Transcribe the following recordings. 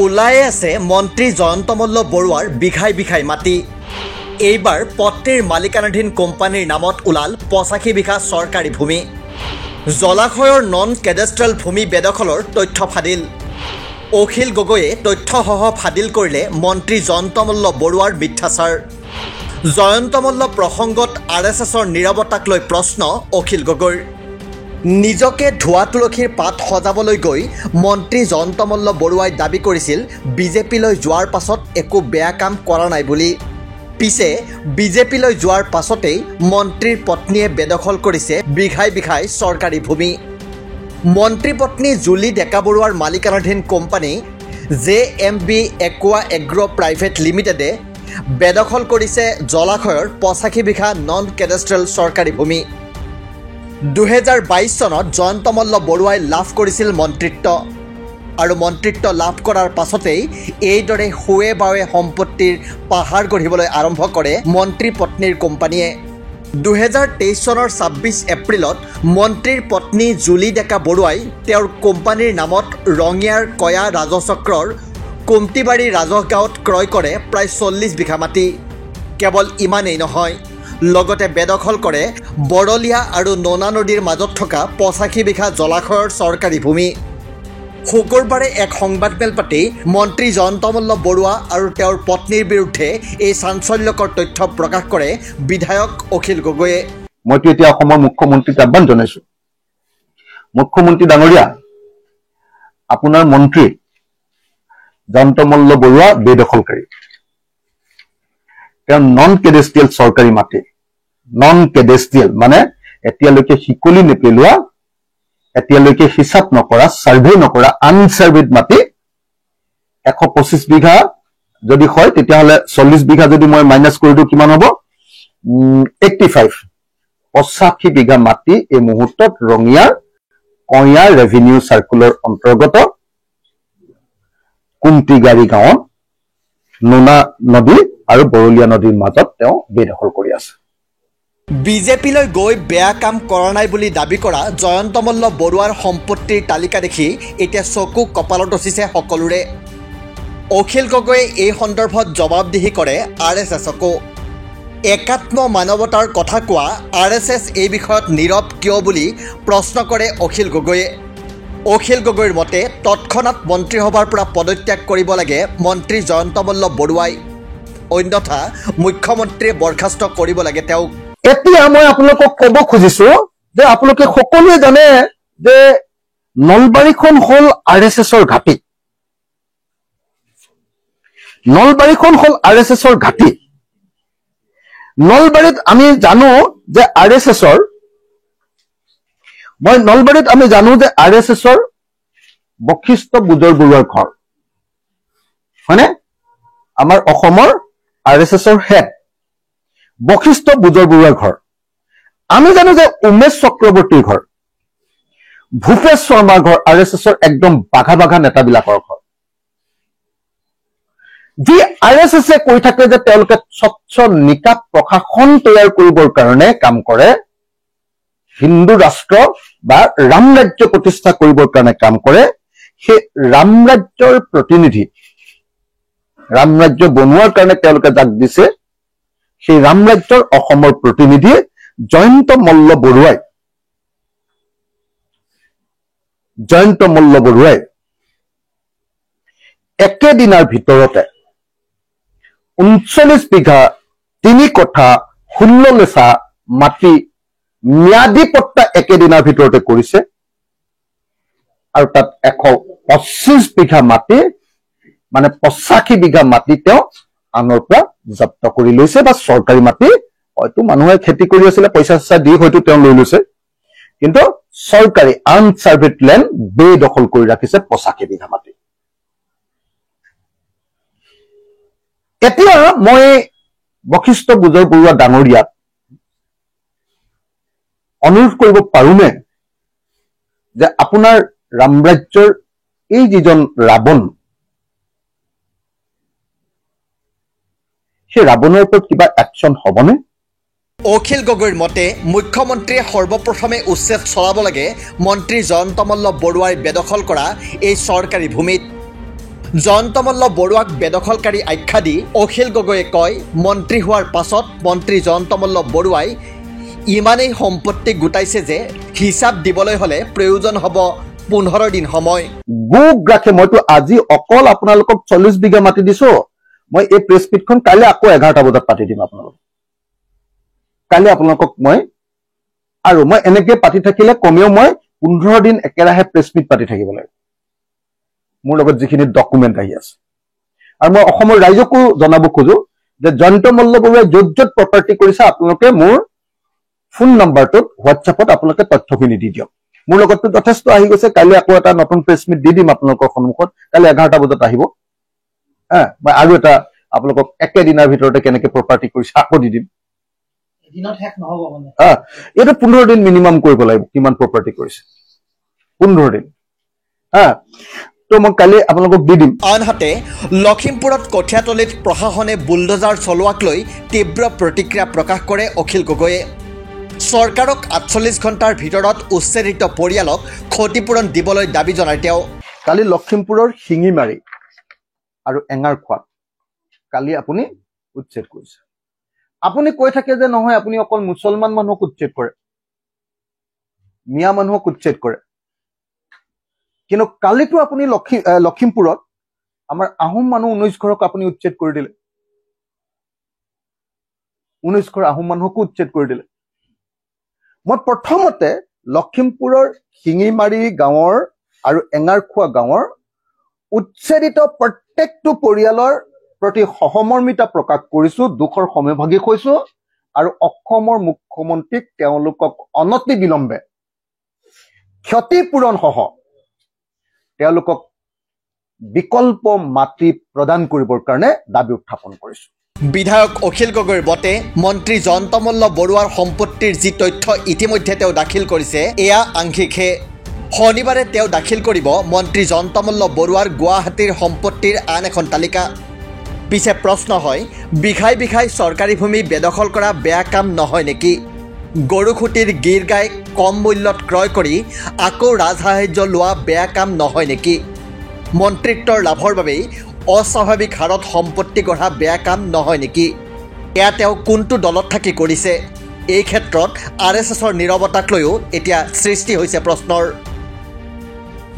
ওলাই আছে মন্ত্ৰী জয়ন্ত মল্ল বৰুৱাৰ বিঘাই মাটি। এইবাৰ পত্নীৰ মালিকানাধীন কোম্পানীৰ নামত ওলাল 85 বিঘা চৰকাৰী ভূমি। জলাশয়ৰ নন কেডেষ্ট্ৰেল ভূমি বেদখলৰ তথ্য ফাদিল। অখিল গগৈয়ে তথ্যসহ ফাদিল কৰিলে মন্ত্ৰী জয়ন্ত মল্ল বৰুৱাৰ মিথ্যাচাৰ। জয়ন্ত মল্ল প্ৰসংগত RSSৰ নীৰৱতাক লৈ প্ৰশ্ন অখিল গগৈৰ। নিজকে ধোৱা তুলসীৰ পাত সজাবলৈ গৈ মন্ত্ৰী জয়ন্ত মল্ল বৰুৱাই দাবী কৰিছিল বিজেপিলৈ যোৱাৰ পাছত একো বেয়া কাম কৰা নাই বুলি। পিছে বিজেপিলৈ যোৱাৰ পাছতেই মন্ত্ৰীৰ পত্নীয়ে বেদখল কৰিছে বিঘাই চৰকাৰী ভূমি। মন্ত্ৰী পত্নী জুলি ডেকা বৰুৱাৰ মালিকানাধীন কোম্পানী JMB একুৱা এগ্ৰ' প্ৰাইভেট লিমিটেডে বেদখল কৰিছে জলাশয়ৰ 85 বিঘা নন কেডেষ্ট্ৰেল চৰকাৰী ভূমি। 2022 চনত জয়ন্ত মল্ল বৰুৱাই লাভ কৰিছিল মন্ত্ৰিত্ব আৰু মন্ত্ৰিত্ব লাভ কৰাৰ পাছতেই এইদৰে হুৱে বাৱে সম্পত্তিৰ পাহাৰ গঢ়িবলৈ আৰম্ভ কৰে মন্ত্ৰী পত্নীৰ কোম্পানীয়ে। 2023 চনৰ 26 এপ্ৰিলত মন্ত্ৰীৰ পত্নী জুলি ডেকা বৰুৱাই তেওঁৰ কোম্পানীৰ নামত ৰঙিয়াৰ কয়া ৰাজচক্ৰৰ কুমটিবাৰী ৰাজহগাঁৱত ক্ৰয় কৰে প্ৰায় 40 বিঘা মাটি। কেৱল ইমানেই নহয়, লগতে বেদখল কৰে বৰলীয়া আৰু নোনা নদীৰ মাজত থকা 85 বিঘা জলাশয়ৰ চৰকাৰী ভূমি। শুকুৰবাৰে এক সংবাদমেল পাতি মন্ত্ৰী জয়ন্ত মল্ল বৰুৱা আৰু তেওঁৰ পত্নীৰ বিৰুদ্ধে এই চাঞ্চল্যকৰ তথ্য প্ৰকাশ কৰে বিধায়ক অখিল গগৈয়ে। মইতো এতিয়া অসমৰ মুখ্যমন্ত্ৰীক আহ্বান জনাইছো, মুখ্যমন্ত্ৰী ডাঙৰীয়া, আপোনাৰ মন্ত্ৰী জয়ন্ত মল্ল বৰুৱা বেদখলকাৰী। তেওঁ নন কেডেষ্ট্ৰিয়েল চৰকাৰী মাটি, নন কেডেষ্ট্ৰিয়েল মানে এতিয়ালৈকে শিকলি নেপেলোৱা, এতিয়ালৈকে হিচাপ নকৰা, ছাৰ্ভে নকৰা আনছাৰ্ভেড মাটি 125 বিঘা যদি হয় তেতিয়াহ'লে 40 বিঘা যদি মই মাইনাছ কৰি দিওঁ কিমান হ'ব? 85 বিঘা মাটি এই মুহূৰ্তত ৰঙিয়াৰ কয়া ৰেভিনিউ চাৰ্কুলৰ অন্তৰ্গত কুমটিগাৰী গাঁৱত নোনা নদী আৰু বৰলীয়া নদীৰ মাজত তেওঁ বেদখল কৰি আছে। বিজেপিলৈ গৈ বেয়া কাম কৰা নাই বুলি দাবী কৰা জয়ন্ত মল্ল বৰুৱাৰ সম্পত্তিৰ তালিকা দেখি এতিয়া চকু কপালত উঠিছে সকলোৰে। অখিল গগৈয়ে এই সন্দৰ্ভত জবাবদিহি কৰে RSSকো। একাত্ম মানৱতাৰ কথা কোৱা RSS এই বিষয়ত নীৰৱ কিয় বুলি প্ৰশ্ন কৰে অখিল গগৈয়ে। অখিল গগৈৰ মতে তৎক্ষণাৎ মন্ত্ৰীসভাৰ পৰা পদত্যাগ কৰিব লাগে মন্ত্ৰী জয়ন্ত মল্ল বৰুৱাই, অন্যথা মুখ্যমন্ত্ৰীয়ে বৰ্খাস্ত কৰিব লাগে তেওঁক। এতিয়া মই আপোনালোকক ক'ব খুজিছো যে আপোনালোকে সকলোৱে জানে যে নলবাৰীখন হ'ল RSSৰ ঘাটি। নলবাৰীখন হ'ল RSSৰ ঘাটি। নলবাৰীত আমি জানো যে RSSৰ বশিষ্ঠ বুজৰ বৰুৱাৰ ঘৰ হয়নে? আমাৰ অসমৰ RSSৰ হেড বশিষ্ঠ বুজৰ বৰুৱাৰ ঘৰ। আমি জানো যে উমেশ চক্ৰৱৰ্তীৰ ঘৰ, ভূপেশ শৰ্মাৰ ঘৰ RSSৰ একদম বাঘা নেতাবিলাকৰ ঘৰ। যি RSSে কৈ থাকে যে তেওঁলোকে স্বচ্ছ নিকাপ প্ৰশাসন তৈয়াৰ কৰিবৰ কাৰণে কাম কৰে, হিন্দু ৰাষ্ট্ৰ বা ৰাম ৰাজ্য প্ৰতিষ্ঠা কৰিবৰ কাৰণে কাম কৰে, সেই ৰাম ৰাজ্যৰ প্ৰতিনিধি, ৰাম ৰাজ্য বনোৱাৰ কাৰণে তেওঁলোকে যাক দিছে, সেই ৰাম ৰাজ্যৰ অসমৰ প্ৰতিনিধি জয়ন্ত মল্ল বৰুৱাই একেদিনাৰ ভিতৰতে 39 বিঘা 3 কঠা 16 লেচা মাটি ম্যাদী পট্টা একেদিনাৰ ভিতৰতে কৰিছে আৰু তাত 125 বিঘা মাটি মানে 85 বিঘা মাটি তেওঁ আনৰ পৰা জব্দ কৰি লৈছে, বা চৰকাৰী মাটি হয়তো মানুহে খেতি কৰি আছিলে, পইচা দি হয়তো তেওঁ লৈ লৈছে, কিন্তু চৰকাৰী আনছাৰ্ভেড লেণ্ড বেদখল কৰি ৰাখিছে 85 বিঘা মাটি। এতিয়া মই বশিষ্ঠ বুজৰ বৰুৱা ডাঙৰীয়াক অনুৰোধ কৰিব পাৰোনে যে আপোনাৰ ৰাম ৰাজ্যৰ এই যিজন ৰাৱণ, সেই ৰাৱণৰ ওপৰত কিবা একশ্যন হ'বনে? অখিল গগৈৰ মতে মুখ্যমন্ত্ৰীয়ে সৰ্বপ্ৰথমে উচ্ছেদ চলাব লাগে মন্ত্ৰী জয়ন্ত মল্ল বৰুৱাই বেদখল কৰা এই চৰকাৰী ভূমিত। জয়ন্ত মল্ল বৰুৱাক বেদখলকাৰী আখ্যা দি অখিল গগৈয়ে কয়, মন্ত্ৰী হোৱাৰ পাছত মন্ত্ৰী জয়ন্ত মল্ল বৰুৱাই ইমানেই সম্পত্তি গোটাইছে যে হিচাপ দিবলৈ হ'লে প্ৰয়োজন হ'ব 15 দিন সময়। গোগ ৰাখে মইতো আজি অকল আপোনালোকক 40 বিঘা মাটি দিছো। মই এই প্ৰেছ মিটখন কালি আকৌ 11টা বজাত পাতি দিম আপোনালোকক। কালি আপোনালোকক মই আৰু মই এনেকে পাতি থাকিলে কমেও মই 15 দিন একেৰাহে প্ৰেছ মিট পাতি থাকিব লাগে। মোৰ লগত যিখিনি ডকুমেণ্ট আহি আছে আৰু মই অসমৰ ৰাইজকো জনাব খোজো যে জয়ন্ত মল্ল বৰুৱাই য'ত য'ত প্ৰপাৰ্টি কৰিছে আপোনালোকে মোৰ ফোন নাম্বাৰটোত হোৱাটছএপত আপোনালোকে তথ্যখিনি দি দিয়ক। মোৰ লগততো যথেষ্ট আহি গৈছে। কালি আকৌ এটা নতুন প্ৰেছ মিট দি দিম আপোনালোকৰ সন্মুখত। কালি 11টা বজাত আহিব। মই আৰু এটা আপোনালোকক একেদিনৰ ভিতৰতে কেনেকে প্ৰপাৰ্টি কৰিছে আকৌ দি দিম। এইটো 15 দিন মিনিমাম কৰিব লাগিব। কিমান প্ৰপাৰ্টি কৰিছে 15 দিন। তো মই কালি আপোনালোকক দি দিম। আনহাতে লখিমপুৰত কঠীয়াতলীত প্ৰশাসনে বুলডোজাৰ চলোৱাক লৈ তীব্ৰ প্ৰতিক্ৰিয়া প্ৰকাশ কৰে অখিল গগৈয়ে। চৰকাৰক 48 ঘণ্টাৰ ভিতৰত উচ্ছেদিত পৰিয়ালক ক্ষতিপূৰণ দিবলৈ দাবী জনায় তেওঁ। কালি লখিমপুৰৰ শিঙিমাৰী আৰু এঙাৰখোৱাত কালি আপুনি উচ্ছেদ কৰিছে। আপুনি কৈ থাকে যে নহয় আপুনি অকল মুছলমান মানুহক উচ্ছেদ কৰে, মিয়া মানুহক উচ্ছেদ কৰে। কিন্তু কালিতো আপুনি লখিমপুৰত আমাৰ আহোম মানুহ 19 ঘৰক আপুনি উচ্ছেদ কৰি দিলে। 19 ঘৰ আহোম মানুহকো উচ্ছেদ কৰি দিলে। মই প্ৰথমতে লখিমপুৰৰ শিঙিমাৰী গাঁৱৰ আৰু এঙাৰখোৱা গাঁৱৰ উচ্ছেদিত প্ৰত্যেকটো পৰিয়ালৰ প্ৰতি সহমৰ্মিতা প্ৰকাশ কৰিছো, দুখৰ সমভাগী হৈছো আৰু অসমৰ মুখ্যমন্ত্ৰীক তেওঁলোকক অনতি বিলম্বে ক্ষতিপূৰণ সহ তেওঁলোকক বিকল্প মাটি প্ৰদান কৰিবৰ কাৰণে দাবী উত্থাপন কৰিছো। বিধায়ক অখিল গগৈৰ মতে মন্ত্ৰী জয়ন্ত মল্ল বৰুৱাৰ সম্পত্তিৰ যি তথ্য ইতিমধ্যে তেওঁ দাখিল কৰিছে এয়া আংশিকহে। শনিবাৰে তেওঁ দাখিল কৰিব মন্ত্ৰী জয়ন্ত মল্ল বৰুৱাৰ গুৱাহাটীৰ সম্পত্তিৰ আন এখন তালিকা। পিছে প্ৰশ্ন হয়, বিঘাই বিঘাই চৰকাৰী ভূমি বেদখল কৰা বেয়া কাম নহয় নেকি? গৰুখুটিৰ গীৰ গাই কম মূল্যত ক্ৰয় কৰি আকৌ ৰাজসাহায্য লোৱা বেয়া কাম নহয় নেকি? মন্ত্ৰিত্বৰ লাভৰ বাবেই অস্বাভাৱিক হাৰত সম্পত্তি গঢ়া বেয়া কাম নহয় নেকি? এয়া তেওঁ কোনটো দলত থাকি কৰিছে? এই ক্ষেত্ৰত RSSৰ নীৰৱতাক লৈও এতিয়া সৃষ্টি হৈছে প্ৰশ্নৰ।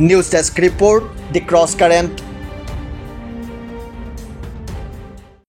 নিউজ ডেস্ক ৰিপৰ্ট, দি ক্ৰছ কাৰেণ্ট।